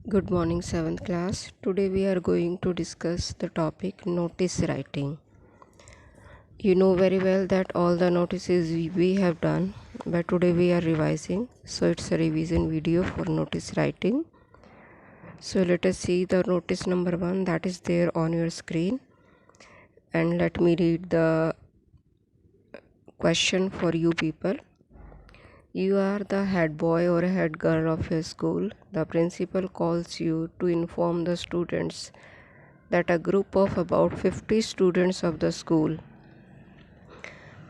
Good morning, 7th class. Today we are going to discuss the topic notice writing. You know very well that all the notices we have done, but today we are revising. So it's a revision video for notice writing. So let us see the notice number 1 that is there on your screen. And let me read the question for you people. You are the head boy or head girl of your school. The principal calls you to inform the students that a group of about 50 students of the school,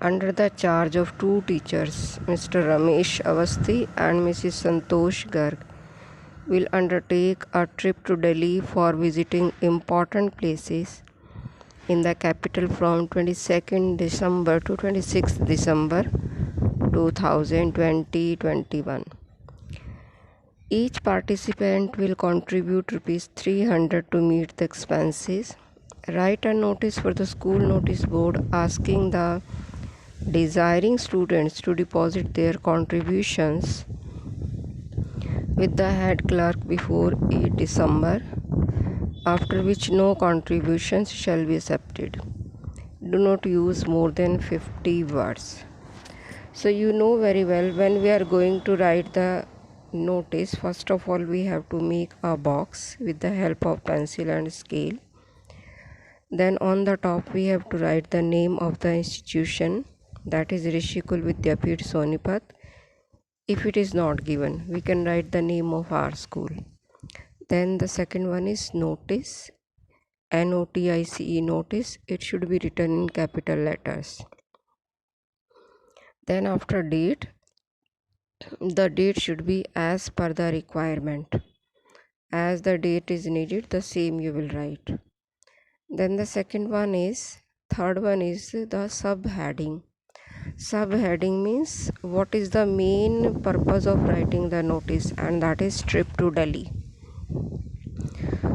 under the charge of two teachers, Mr. Ramesh Avasthi and Mrs. Santosh Garg, will undertake a trip to Delhi for visiting important places in the capital from 22nd December to 26th December 2020-21. Each participant will contribute rupees 300 to meet the expenses. Write a notice for the school notice board asking the desiring students to deposit their contributions with the head clerk before 8 December, after which no contributions shall be accepted. Do not use more than 50 words. So you know very well, when we are going to write the notice, first of all we have to make a box with the help of pencil and scale. Then on the top we have to write the name of the institution, that is Rishikul Vidyapith Sonipat. If it is not given, we can write the name of our school. Then the second one is notice, NOTICE, notice. It should be written in capital letters. Then after date, the date should be as per the requirement. As the date is needed, the same you will write. Then the third one is the subheading. Subheading means what is the main purpose of writing the notice, and that is trip to Delhi.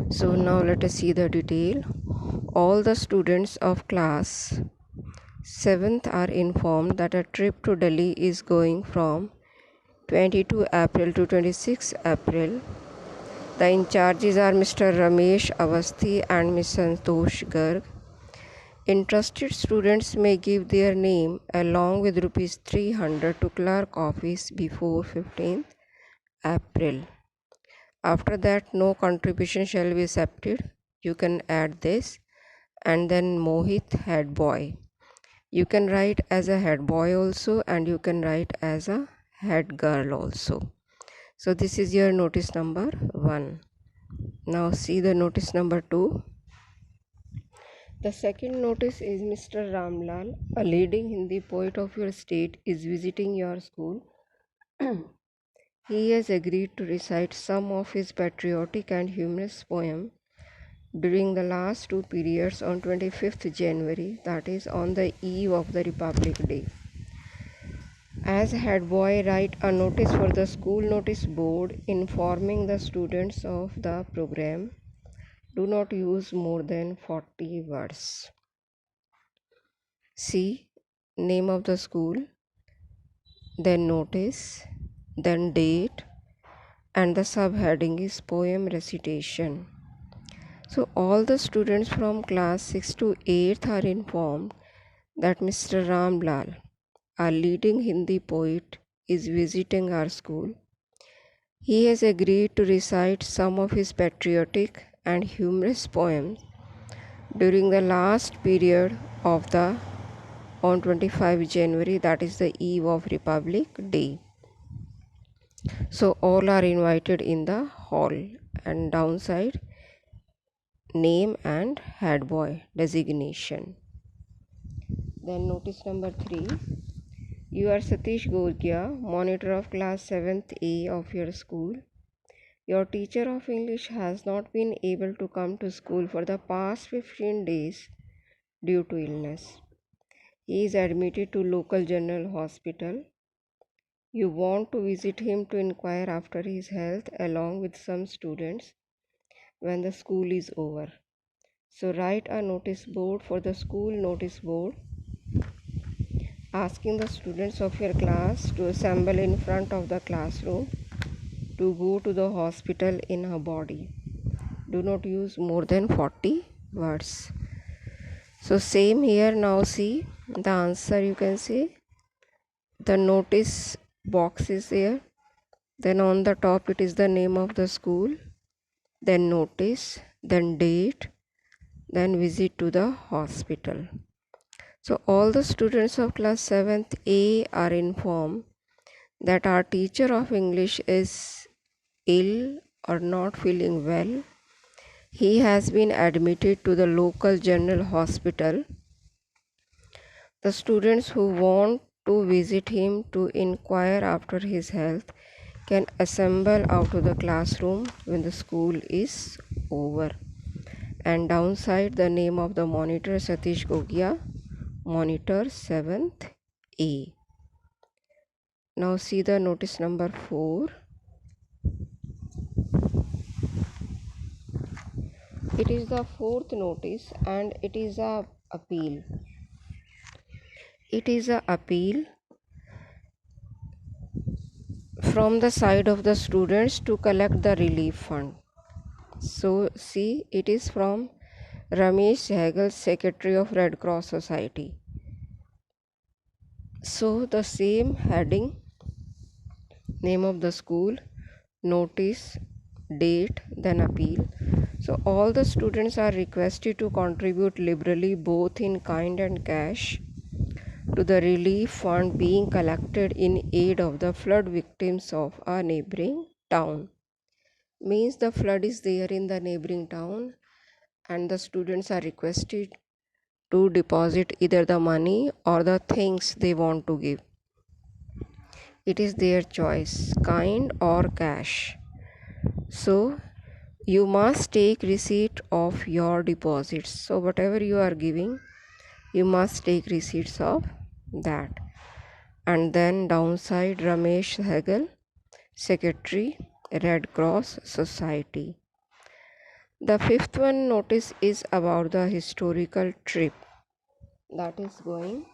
So now let us see the detail. All the students of class 7th are informed that a trip to Delhi is going from 22 April to 26 April. The in charges are Mr. Ramesh Avasthi and Ms. Santosh Garg. Interested students may give their name along with rupees 300 to clerk office before 15th April. After that, no contribution shall be accepted. You can add this. And then Mohit, head boy. You can write as a head boy also, and you can write as a head girl also. So this is your notice number 1. Now see the notice number 2. The second notice is Mr. Ramlal, a leading Hindi poet of your state, is visiting your school. He has agreed to recite some of his patriotic and humorous poems during the last two periods on 25th January, that is on the eve of the Republic Day. As head boy, write a notice for the school notice board informing the students of the program. Do not use more than 40 words. See name of the school, then notice, then date, and the subheading is poem recitation. So all the students from class 6 to 8th are informed that Mr. Ramlal, a leading Hindi poet, is visiting our school. He has agreed to recite some of his patriotic and humorous poems during the last period of the on 25 January, that is the eve of Republic Day. So all are invited in the hall, and downside name and head boy designation. Then notice number 3. You are Satish Gorgia, monitor of class 7th A of your school. Your teacher of English has not been able to come to school for the past 15 days due to illness. He is admitted to local general hospital. You want to visit him to inquire after his health along with some students when the school is over. So write a notice board for the school notice board asking the students of your class to assemble in front of the classroom to go to the hospital in her body. Do not use more than 40 words. So same here. Now see the answer. You can see the notice box is there. Then on the top it is the name of the school, then notice, then date, then visit to the hospital. So all the students of class 7th A are informed that our teacher of English is ill or not feeling well. He has been admitted to the local general hospital. The students who want to visit him to inquire after his health can assemble out of the classroom when the school is over. And downside the name of the monitor, Satish Gogia, monitor 7th A. Now see the notice number 4. It is the 4th notice and it is a appeal. It is a appeal from the side of the students to collect the relief fund. So see, it is from Ramesh Sehgal, Secretary of Red Cross Society. So the same heading, name of the school, notice, date, then appeal. So all the students are requested to contribute liberally both in kind and cash to the relief fund being collected in aid of the flood victims of a neighboring town. Means the flood is there in the neighboring town and the students are requested to deposit either the money or the things they want to give. It is their choice, kind or cash. So you must take receipt of your deposits. So whatever you are giving, you must take receipts of that. And then downside, Ramesh Sehgal, Secretary, Red Cross Society. The 5th one notice is about the historical trip that is going.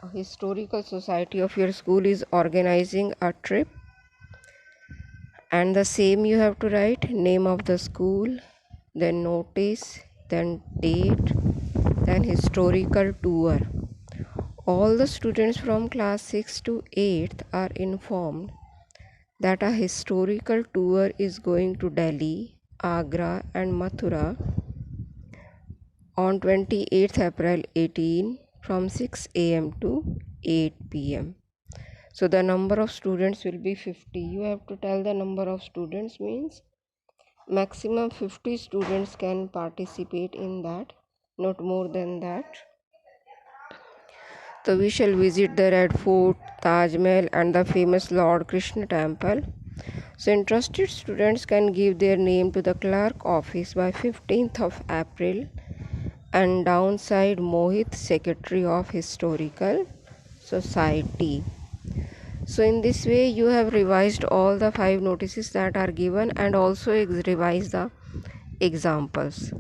A historical society of your school is organizing a trip, and the same you have to write name of the school, then notice, then date, then historical tour. All the students from class 6 to 8th are informed that a historical tour is going to Delhi, Agra and Mathura on 28th April 18 from 6 am to 8 pm. So the number of students will be 50. You have to tell the number of students, means maximum 50 students can participate in that, not more than that. So we shall visit the Red Fort, Taj Mahal and the famous Lord Krishna temple. So interested students can give their name to the clerk office by 15th of April. And downside, Mohit, Secretary of Historical Society. So in this way you have revised all the 5 notices that are given and also revised the examples.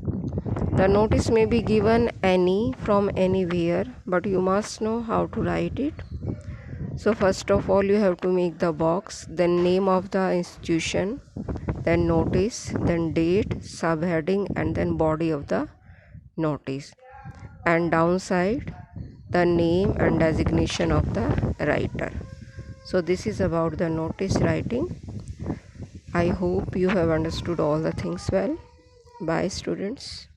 The notice may be given any from anywhere, but you must know how to write it. So first of all you have to make the box, then name of the institution, then notice, then date, subheading and then body of the notice, and downside the name and designation of the writer. So this is about the notice writing. I hope you have understood all the things well. Bye students.